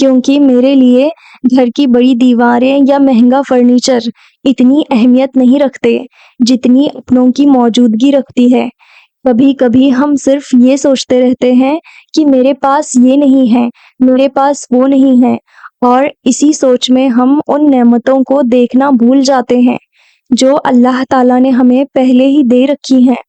کیونکہ میرے لیے گھر کی بڑی دیواریں یا مہنگا فرنیچر اتنی اہمیت نہیں رکھتے جتنی اپنوں کی موجودگی رکھتی ہے۔ کبھی کبھی ہم صرف یہ سوچتے رہتے ہیں کہ میرے پاس یہ نہیں ہے، میرے پاس وہ نہیں ہے، اور اسی سوچ میں ہم ان نعمتوں کو دیکھنا بھول جاتے ہیں جو اللہ تعالیٰ نے ہمیں پہلے ہی دے رکھی ہیں۔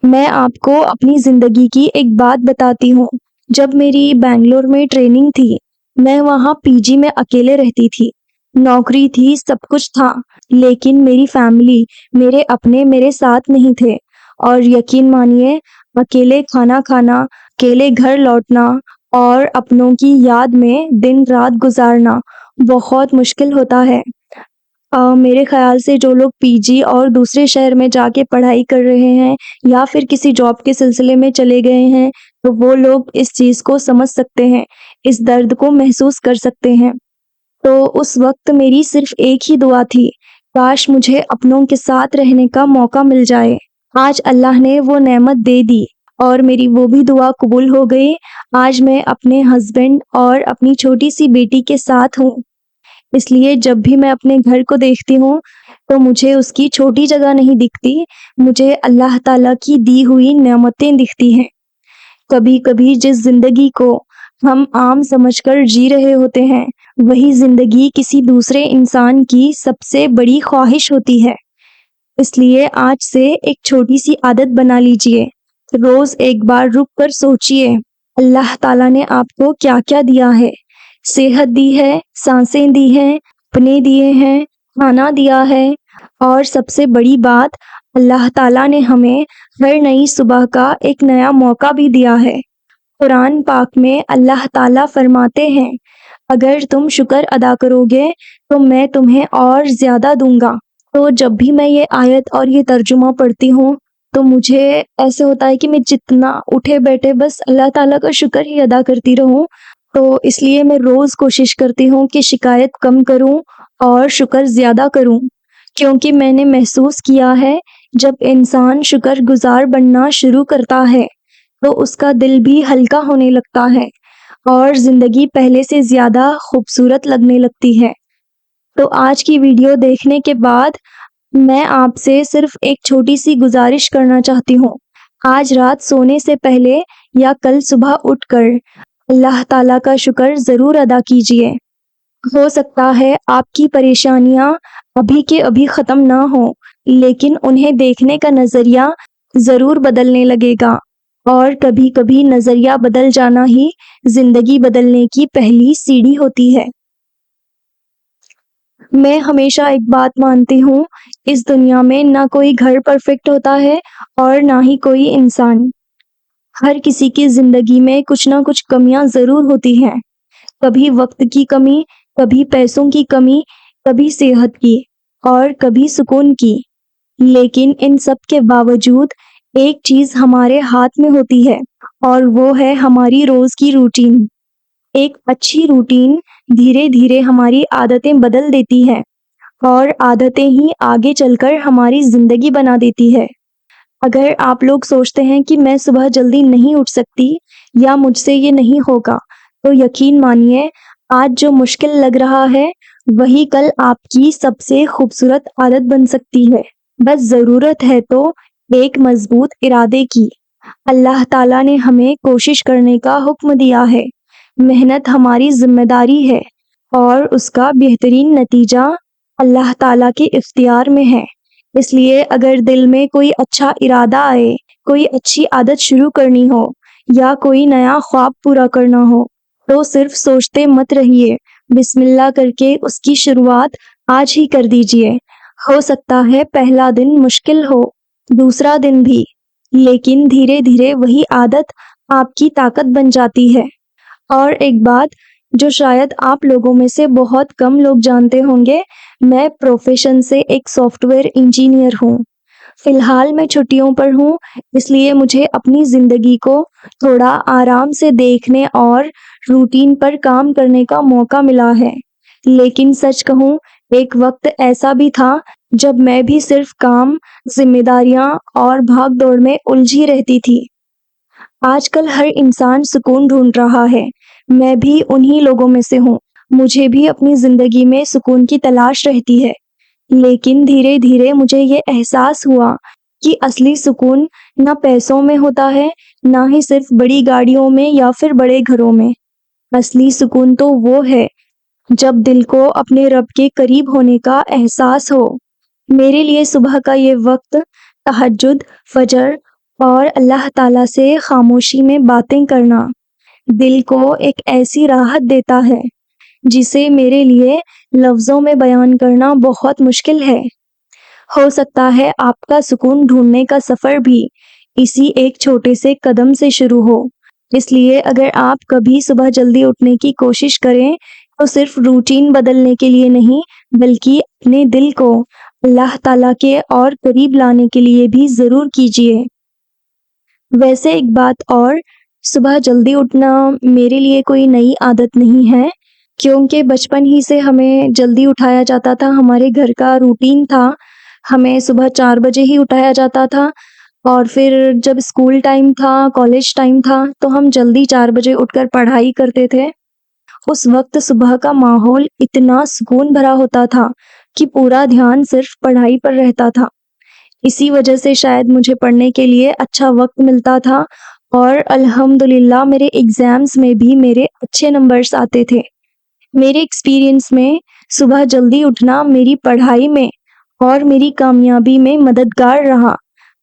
میں آپ کو اپنی زندگی کی ایک بات بتاتی ہوں۔ جب میری بنگلور میں ٹریننگ تھی، میں وہاں پی جی میں اکیلے رہتی تھی۔ نوکری تھی، سب کچھ تھا، لیکن میری فیملی، میرے اپنے میرے ساتھ نہیں تھے۔ اور یقین مانیے، اکیلے کھانا کھانا، اکیلے گھر لوٹنا اور اپنوں کی یاد میں دن رات گزارنا بہت مشکل ہوتا ہے۔ میرے خیال سے جو لوگ پی جی اور دوسرے شہر میں جا کے پڑھائی کر رہے ہیں یا پھر کسی جاب کے سلسلے میں چلے گئے ہیں، تو وہ لوگ اس چیز کو سمجھ سکتے ہیں، اس درد کو محسوس کر سکتے ہیں۔ تو اس وقت میری صرف ایک ہی دعا تھی، کاش مجھے اپنوں کے ساتھ رہنے کا موقع مل جائے۔ آج اللہ نے وہ نعمت دے دی اور میری وہ بھی دعا قبول ہو گئی۔ آج میں اپنے ہسبینڈ اور اپنی چھوٹی سی بیٹی کے ساتھ ہوں۔ اس لیے جب بھی میں اپنے گھر کو دیکھتی ہوں تو مجھے اس کی چھوٹی جگہ نہیں دکھتی، مجھے اللہ تعالیٰ کی دی ہوئی نعمتیں دکھتی ہیں۔ کبھی کبھی جس زندگی کو ہم عام سمجھ کر جی رہے ہوتے ہیں، وہی زندگی کسی دوسرے انسان کی سب سے بڑی خواہش ہوتی ہے۔ اس لیے آج سے ایک چھوٹی سی عادت بنا لیجئے، روز ایک بار رک کر سوچئے، اللہ تعالیٰ نے آپ کو کیا کیا دیا ہے۔ صحت دی ہے، سانسیں دی ہیں، اپنے دیے ہیں، کھانا دیا ہے، اور سب سے بڑی بات، اللہ تعالیٰ نے ہمیں ہر نئی صبح کا ایک نیا موقع بھی دیا ہے۔ قرآن پاک میں اللہ تعالیٰ فرماتے ہیں، اگر تم شکر ادا کرو گے تو میں تمہیں اور زیادہ دوں گا۔ تو جب بھی میں یہ آیت اور یہ ترجمہ پڑھتی ہوں تو مجھے ایسے ہوتا ہے کہ میں جتنا اٹھے بیٹھے بس اللہ تعالیٰ کا شکر ہی ادا کرتی رہوں۔ تو اس لیے میں روز کوشش کرتی ہوں کہ شکایت کم کروں اور شکر زیادہ کروں، کیونکہ میں نے محسوس کیا ہے جب انسان شکر گزار بننا شروع کرتا ہے تو اس کا دل بھی ہلکا ہونے لگتا ہے اور زندگی پہلے سے زیادہ خوبصورت لگنے لگتی ہے۔ تو آج کی ویڈیو دیکھنے کے بعد میں آپ سے صرف ایک چھوٹی سی گزارش کرنا چاہتی ہوں۔ آج رات سونے سے پہلے یا کل صبح اٹھ کر اللہ تعالیٰ کا شکر ضرور ادا کیجیے۔ ہو سکتا ہے آپ کی پریشانیاں ابھی کے ابھی ختم نہ ہوں، لیکن انہیں دیکھنے کا نظریہ ضرور بدلنے لگے گا، اور کبھی کبھی نظریہ بدل جانا ہی زندگی بدلنے کی پہلی سیڑھی ہوتی ہے۔ میں ہمیشہ ایک بات مانتی ہوں، اس دنیا میں نہ کوئی گھر پرفیکٹ ہوتا ہے اور نہ ہی کوئی انسان۔ ہر کسی کی زندگی میں کچھ نہ کچھ کمیاں ضرور ہوتی ہیں، کبھی وقت کی کمی، کبھی پیسوں کی کمی، کبھی صحت کی، اور کبھی سکون کی۔ لیکن ان سب کے باوجود ایک چیز ہمارے ہاتھ میں ہوتی ہے، اور وہ ہے ہماری روز کی روٹین۔ ایک اچھی روٹین دھیرے دھیرے ہماری عادتیں بدل دیتی ہے، اور عادتیں ہی آگے چل کر ہماری زندگی بنا دیتی ہے۔ اگر آپ لوگ سوچتے ہیں کہ میں صبح جلدی نہیں اٹھ سکتی یا مجھ سے یہ نہیں ہوگا، تو یقین مانیے آج جو مشکل لگ رہا ہے وہی کل آپ کی سب سے خوبصورت عادت بن سکتی ہے۔ بس ضرورت ہے تو ایک مضبوط ارادے کی۔ اللہ تعالیٰ نے ہمیں کوشش کرنے کا حکم دیا ہے، محنت ہماری ذمہ داری ہے، اور اس کا بہترین نتیجہ اللہ تعالیٰ کے اختیار میں ہے۔ اس لیے اگر دل میں کوئی اچھا ارادہ آئے، کوئی اچھی عادت شروع کرنی ہو یا کوئی نیا خواب پورا کرنا ہو، تو صرف سوچتے مت رہیے، بسم اللہ کر کے اس کی شروعات آج ہی کر دیجئے۔ ہو سکتا ہے پہلا دن مشکل ہو، دوسرا دن بھی، لیکن دھیرے دھیرے وہی عادت آپ کی طاقت بن جاتی ہے۔ اور ایک بات جو شاید آپ لوگوں میں سے بہت کم لوگ جانتے ہوں گے، میں پروفیشن سے ایک سافٹ ویئر انجینئر ہوں۔ فی الحال میں چھٹیوں پر ہوں، اس لیے مجھے اپنی زندگی کو تھوڑا آرام سے دیکھنے اور روٹین پر کام کرنے کا موقع ملا ہے۔ لیکن سچ کہوں، ایک وقت ایسا بھی تھا جب میں بھی صرف کام، ذمہ داریاں اور بھاگ دوڑ میں الجھی رہتی تھی۔ آج کل ہر انسان سکون ڈھونڈ رہا ہے، میں بھی انہی لوگوں میں سے ہوں۔ مجھے بھی اپنی زندگی میں سکون کی تلاش رہتی ہے، لیکن دھیرے دھیرے مجھے یہ احساس ہوا کہ اصلی سکون نہ پیسوں میں ہوتا ہے، نہ ہی صرف بڑی گاڑیوں میں یا پھر بڑے گھروں میں۔ اصلی سکون تو وہ ہے جب دل کو اپنے رب کے قریب ہونے کا احساس ہو۔ میرے لیے صبح کا یہ وقت تہجد، فجر اور اللہ تعالیٰ سے خاموشی میں باتیں کرنا دل کو ایک ایسی راحت دیتا ہے جسے میرے لیے لفظوں میں بیان کرنا بہت مشکل ہے۔ ہو سکتا ہے آپ کا سکون ڈھونڈنے کا سفر بھی اسی ایک چھوٹے سے قدم سے شروع ہو۔ اس لیے اگر آپ کبھی صبح جلدی اٹھنے کی کوشش کریں تو صرف روٹین بدلنے کے لیے نہیں، بلکہ اپنے دل کو اللہ تعالیٰ کے اور قریب لانے کے لیے بھی ضرور کیجیے۔ ویسے ایک بات اور، صبح جلدی اٹھنا میرے لیے کوئی نئی عادت نہیں ہے، کیونکہ بچپن ہی سے ہمیں جلدی اٹھایا جاتا تھا۔ ہمارے گھر کا روٹین تھا، ہمیں صبح 4 بجے ہی اٹھایا جاتا تھا، اور پھر جب اسکول ٹائم تھا، کالج ٹائم تھا، تو ہم جلدی 4 بجے اٹھ کر پڑھائی کرتے تھے۔ اس وقت صبح کا ماحول اتنا سکون بھرا ہوتا تھا کہ پورا دھیان صرف پڑھائی پر رہتا تھا۔ اسی وجہ سے شاید مجھے پڑھنے کے لیے اچھا وقت ملتا تھا، اور الحمدللہ میرے ایگزامز میں بھی میرے اچھے نمبرز آتے تھے۔ میرے ایکسپیرینس میں صبح جلدی اٹھنا میری پڑھائی میں اور میری کامیابی میں مددگار رہا۔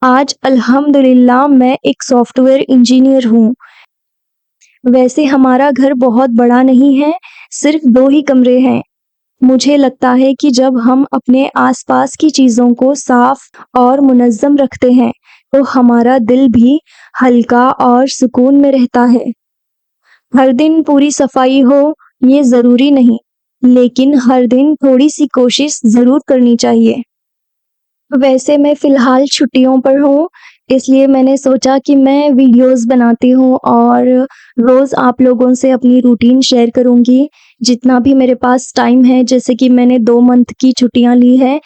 آج الحمدللہ میں ایک سافٹ ویئر انجینئر ہوں۔ ویسے ہمارا گھر بہت بڑا نہیں ہے، صرف 2 ہی کمرے ہیں۔ مجھے لگتا ہے کہ جب ہم اپنے آس پاس کی چیزوں کو صاف اور منظم رکھتے ہیں تو ہمارا دل بھی ہلکا اور سکون میں رہتا ہے۔ ہر دن پوری صفائی ہو یہ ضروری نہیں، لیکن ہر دن تھوڑی سی کوشش ضرور کرنی چاہیے۔ ویسے میں فی الحال چھٹیوں پر ہوں، اس لیے میں نے سوچا کہ میں ویڈیوز بناتی ہوں اور روز آپ لوگوں سے اپنی روٹین شیئر کروں گی جتنا بھی میرے پاس ٹائم ہے۔ جیسے کہ میں نے 2 منتھ کی چھٹیاں لی ہے۔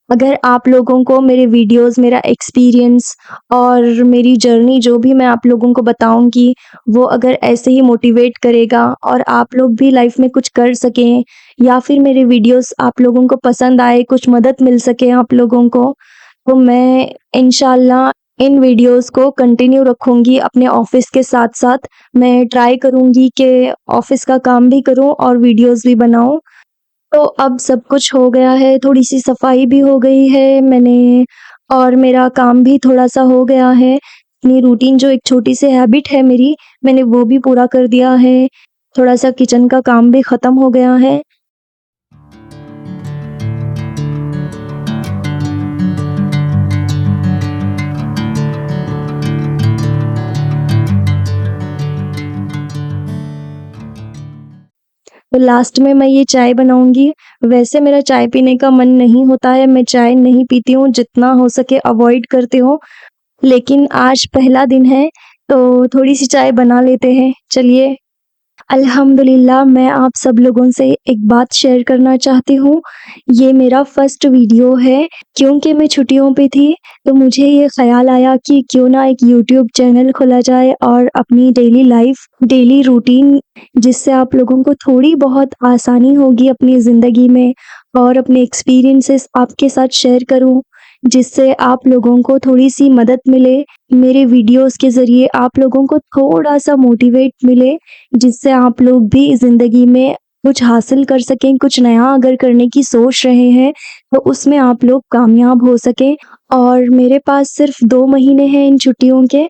اگر آپ لوگوں کو میرے ویڈیوز، میرا ایکسپیرینس اور میری جرنی جو بھی میں آپ لوگوں کو بتاؤں گی وہ اگر ایسے ہی موٹیویٹ کرے گا اور آپ لوگ بھی لائف میں کچھ کر سکیں، یا پھر میرے ویڈیوز آپ لوگوں کو پسند آئے، کچھ مدد مل سکے آپ لوگوں کو، تو میں انشاءاللہ ان ویڈیوز کو کنٹینیو رکھوں گی اپنے آفس کے ساتھ ساتھ۔ میں ٹرائی کروں گی کہ آفس کا کام بھی کروں اور ویڈیوز بھی بناؤں۔ تو اب سب کچھ ہو گیا ہے، تھوڑی سی صفائی بھی ہو گئی ہے میں نے، اور میرا کام بھی تھوڑا سا ہو گیا ہے۔ اپنی روٹین جو ایک چھوٹی سی ہیبٹ ہے میری، میں نے وہ بھی پورا کر دیا ہے۔ تھوڑا سا کچن کا کام بھی ختم ہو گیا ہے۔ تو لاسٹ میں یہ چائے بناؤں گی۔ ویسے میرا چائے پینے کا من نہیں ہوتا ہے، میں چائے نہیں پیتی ہوں، جتنا ہو سکے اوائڈ کرتی ہوں، لیکن آج پہلا دن ہے تو تھوڑی سی چائے بنا لیتے ہیں۔ چلیے، الحمدللہ میں آپ سب لوگوں سے ایک بات شیئر کرنا چاہتی ہوں۔ یہ میرا فرسٹ ویڈیو ہے، کیونکہ میں چھٹیوں پہ تھی تو مجھے یہ خیال آیا کہ کیوں نہ ایک یوٹیوب چینل کھولا جائے اور اپنی ڈیلی لائف، ڈیلی روٹین، جس سے آپ لوگوں کو تھوڑی بہت آسانی ہوگی اپنی زندگی میں، اور اپنے ایکسپیرینسز آپ کے ساتھ شیئر کروں جس سے آپ لوگوں کو تھوڑی سی مدد ملے۔ میرے ویڈیوز کے ذریعے آپ لوگوں کو تھوڑا سا موٹیویٹ ملے، جس سے آپ لوگ بھی زندگی میں کچھ حاصل کر سکیں۔ کچھ نیا اگر کرنے کی سوچ رہے ہیں تو اس میں آپ لوگ کامیاب ہو سکیں۔ اور میرے پاس صرف 2 مہینے ہیں ان چھٹیوں کے۔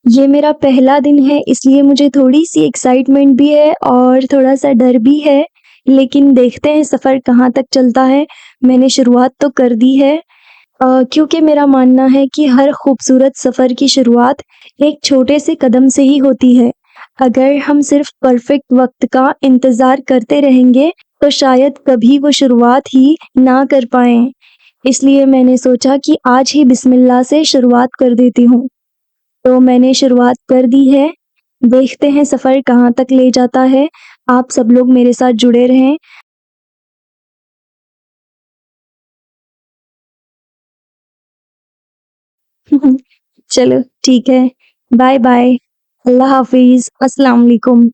یہ میرا پہلا دن ہے، اس لیے مجھے تھوڑی سی ایکسائٹمنٹ بھی ہے اور تھوڑا سا ڈر بھی ہے، لیکن دیکھتے ہیں سفر کہاں تک چلتا ہے۔ میں نے شروعات تو کر دی ہے، کیونکہ میرا ماننا ہے کہ ہر خوبصورت سفر کی شروعات ایک چھوٹے سے قدم سے ہی ہوتی ہے۔ اگر ہم صرف پرفیکٹ وقت کا انتظار کرتے رہیں گے تو شاید کبھی وہ شروعات ہی نہ کر پائیں۔ اس لیے میں نے سوچا کہ آج ہی بسم اللہ سے شروعات کر دیتی ہوں۔ تو میں نے شروعات کر دی ہے، دیکھتے ہیں سفر کہاں تک لے جاتا ہے۔ آپ سب لوگ میرے ساتھ جڑے رہیں۔ چلو ٹھیک ہے، بائے بائے، اللہ حافظ، السلام علیکم۔